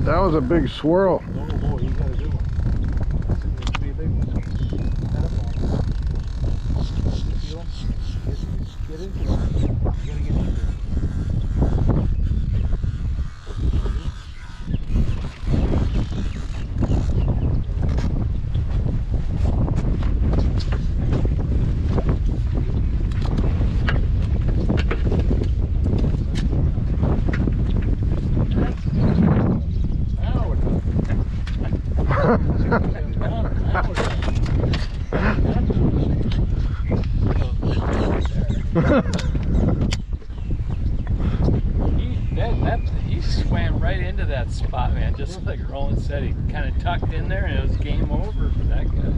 That was a big swirl. Oh, you got a good one. This is be a big one. Head up on it. Feel him? Get into it. You gotta get into it. 'He swam right into that spot, man. Just like Roland said, he kind of tucked in there, and it was game over for that guy.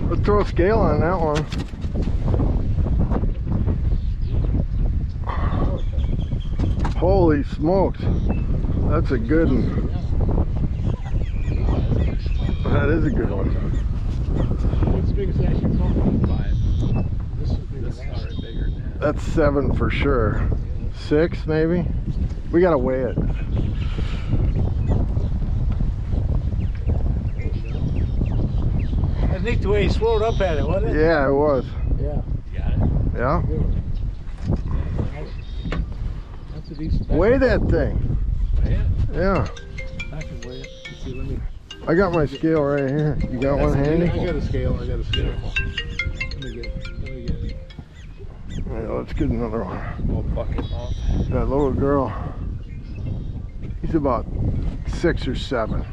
Let's throw a scale on that one. Holy smokes, that's a good one. That is a good one. What's the biggest ash you've caught? 5. This is bigger. This is already bigger than that. That's 7 for sure. 6 maybe. We gotta weigh it. That's neat the way he swirled up at it, wasn't it? Yeah, it was. Yeah. You got it? Yeah. Good one. That's a decent. Weigh that thing. Weigh it? Yeah. I can weigh it. Let's see, let me. I got my scale right here. You got one handy? I got a scale. Let me get it. Yeah, let's get another one. We'll bucket off. That little girl. He's about 6 or 7.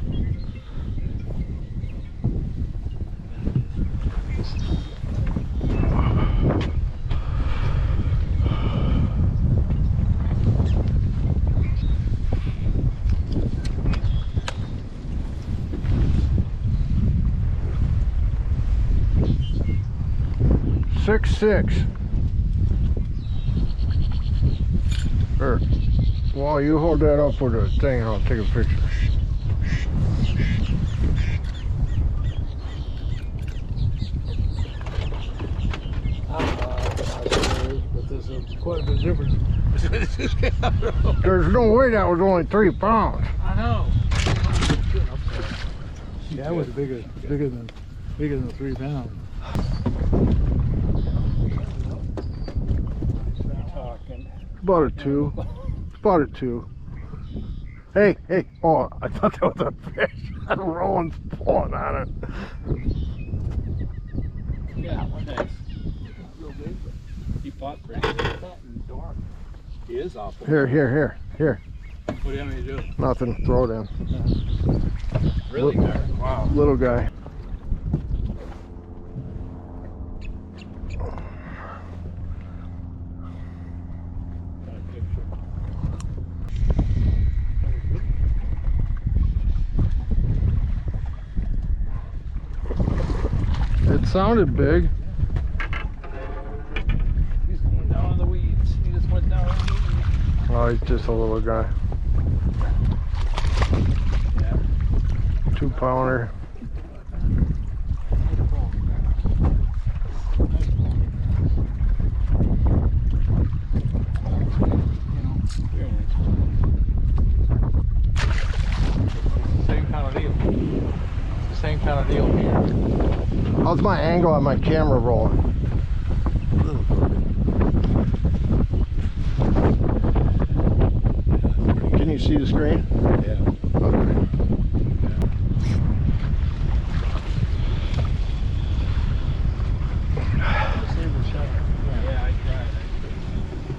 Six. Or, well, you hold that up for the thing and I'll take a picture. But there's quite a bit of difference. There's no way that was only 3 pounds. I know. Yeah, that was bigger than 3 pounds. About a 2. About a 2. Hey. Oh, I thought that was a fish. Roland's pulling on it. Yeah, nice. Real big, but he fought pretty good. Dark. He is awful. Here. What do you want me to do? Nothing. Throw it in. Really dark. Wow. Little guy. It sounded big. He's going down in the weeds. He just went down in the weeds. Oh, he's just a little guy. Yeah. 2 pounder. Same kind of deal here. How's my angle on my camera rolling? Can you see the screen? Yeah. Okay. Yeah, I tried.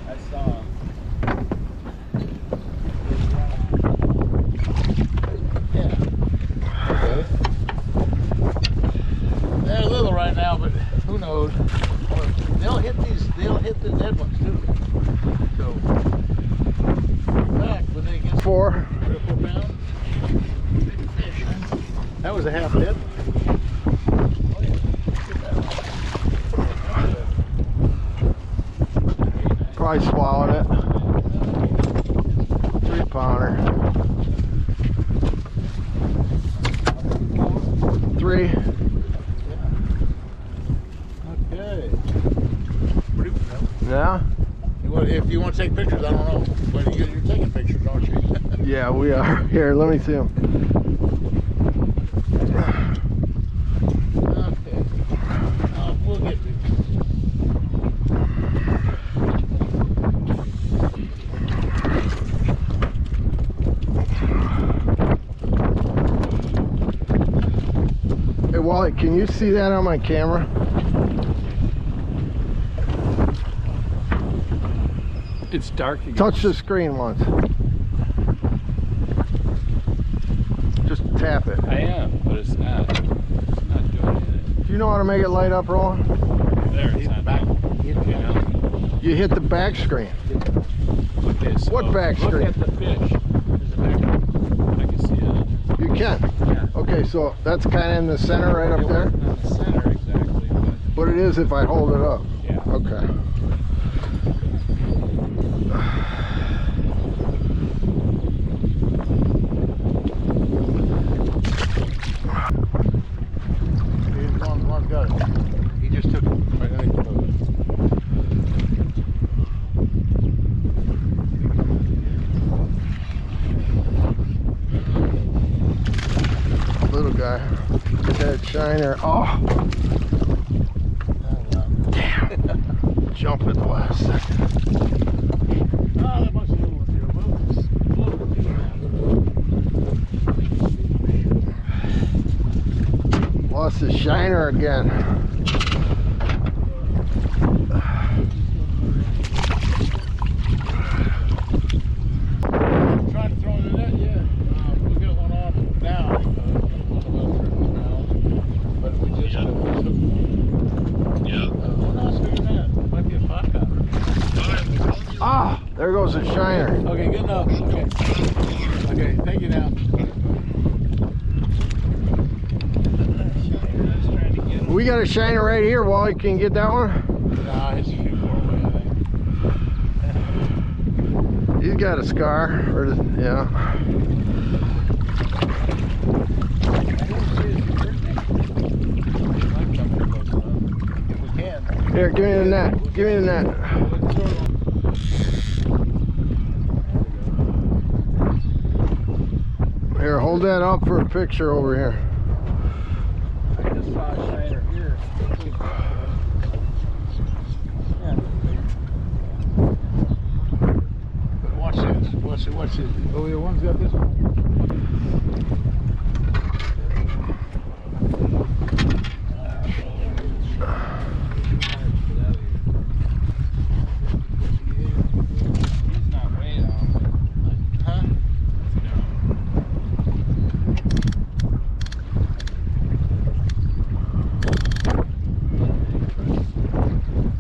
I saw him. Yeah. Okay. They're little right now, but who knows? They'll hit the dead ones too. So, in fact, when they get 4. 3 or 4 pounds, big fish. That was a half dead. Probably swallowed it. 3 pounder. 3. Yeah? If you want to take pictures, I don't know. But you're taking pictures, aren't you? Yeah, we are. Here, let me see them. Okay. We'll get it. Hey, Wally, can you see that on my camera? It's dark again. Touch the screen once. Just tap it. I am, but it's not doing anything. Do you know how to make it light up, Roland? There, it's on back. You hit the back screen. Okay, so What back look screen? at the fish. There's a back. I can see it. You can. Yeah. Okay, so that's kind of in the center right up there? Not the center exactly, but But it is if I hold it up. yeah. Okay. One's got it. He just took it. Right underneath the boat. Little guy. Get that shiner. Oh! Damn. Jump at the last second. Oh, that must have been with your Lost the shiner again. Trying to throw it in that, yeah. We'll get one on now. But we just took one. Yeah. What else is doing that? Might be a pot cutter. Ah! There goes the shiner. Okay, good enough. Okay. Okay, thank you now. We got a shiner right here, Wally. Can you get that one? Nah, it's too far away, I think. He's got a scar. Or, yeah. If we can. Here, give me the net. Give me the net. Here, hold that up for a picture over here. I just saw a shiner here. Watch this. Watch this. Oh, the one's got this one. He's not way down. Huh?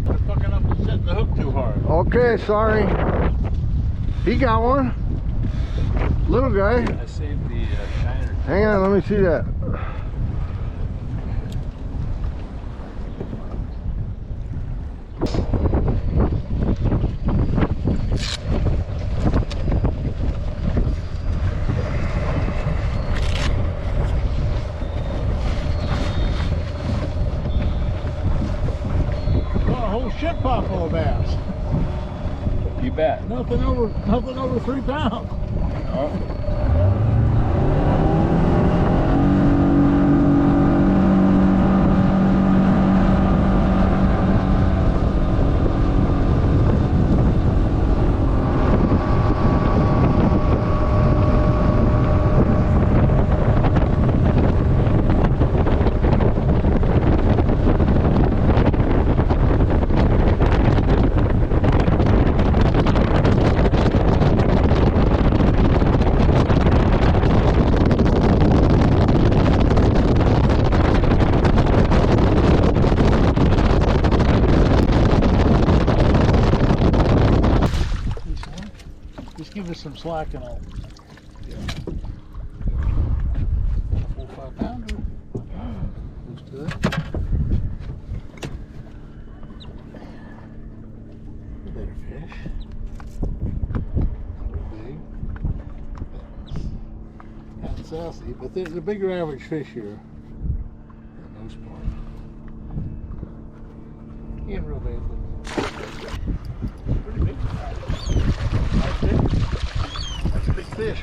They're fucking up and setting the hook too hard. Okay, sorry. He got one. Little guy. I saved the shiner. Hang on, let me see that. Got a whole ship pot full of bass. You bet. Nothing over 3 pounds. Oh. Just give us some slack and I'll. Yeah. 4 or 5 pounder. Close to that. Better fish. Big. Kind of sassy, but they're the bigger average fish here. For the most part. He ain't real bad, but.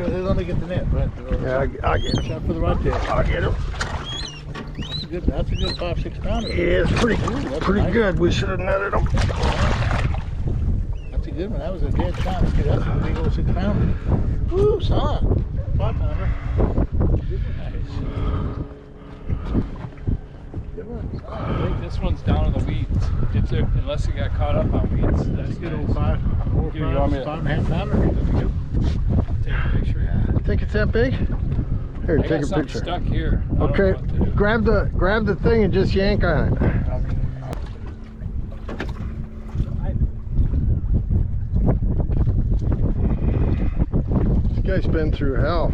sure they let me get the net, but Yeah, I'll get him. shot for the right there. I'll get him. That's a good 5-6 pounder. Yeah, it's pretty, Ooh, pretty nice. good. We should have netted him. That's a good one. That was a dead shot. Look at that. That's a big old 6 pounder. Woo, son. 5 pounder. Good one. I think this one's down in the weeds. It's a, unless it got caught up on weeds. That's Good nice. old 5, 4, Here, you want me to- 5.5 pounder. Take a picture. Think it's that big? Here, I take got a something picture. stuck here. I don't Okay, know what to do. grab the thing and just yank on it. This guy's been through hell.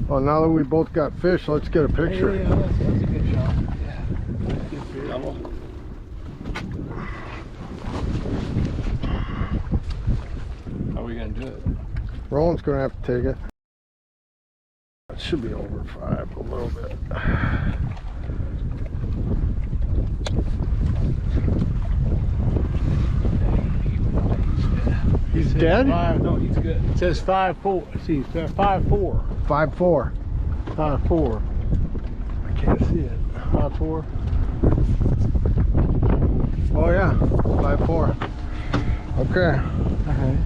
Well, now that we both got fish, let's get a picture. Yeah, that's a good shot. Yeah. That's good fish. Double. How are we gonna do it? Roland's gonna have to take it. It should be over 5 a little bit. He's dead? No, he's good. It says 5-4. See, it says 5-4. 5-4. 5-4. I can't see it. 5-4. Oh yeah, 5-4. Okay. Okay.